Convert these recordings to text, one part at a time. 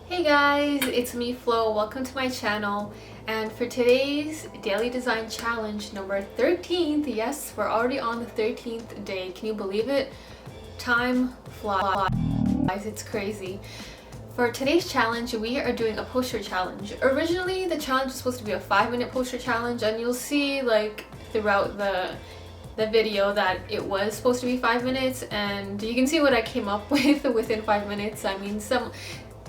Hey guys, it's me Flo. Welcome to my channel. And for today's daily design challenge number 13th, yes, we're already on the 13th day. Can you believe it? Time flies. It's crazy. For today's challenge, we are doing a poster challenge. Originally, the challenge was supposed to be a 5-minute poster challenge, and you'll see like throughout the video that it was supposed to be 5 minutes, and you can see what I came up with within 5 minutes.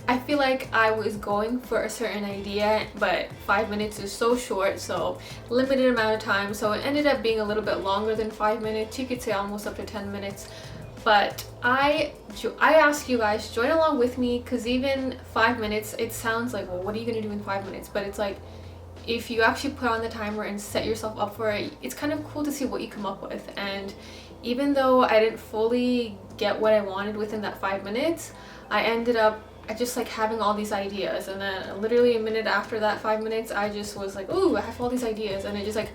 I feel like I was going for a certain idea, but 5 minutes is so short, so limited amount of time, so it ended up being a little bit longer than 5 minutes. You could say almost up to 10 minutes. But I ask you guys, join along with me, because even 5 minutes, it sounds like, well, what are you gonna do in 5 minutes? But it's like, if you actually put on the timer and set yourself up for it, it's kind of cool to see what you come up with. And even though I didn't fully get what I wanted within that 5 minutes, I ended up just like having all these ideas, and then literally a minute after that 5 minutes, I just was like, ooh, I have all these ideas, and I just like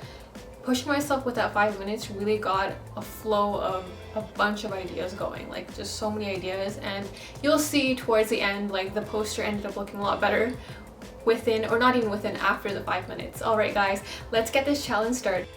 pushed myself with that 5 minutes, really got a flow of a bunch of ideas going, like just so many ideas. And you'll see towards the end, like the poster ended up looking a lot better within, or not even within, after the 5 minutes. All right guys, let's get this challenge started.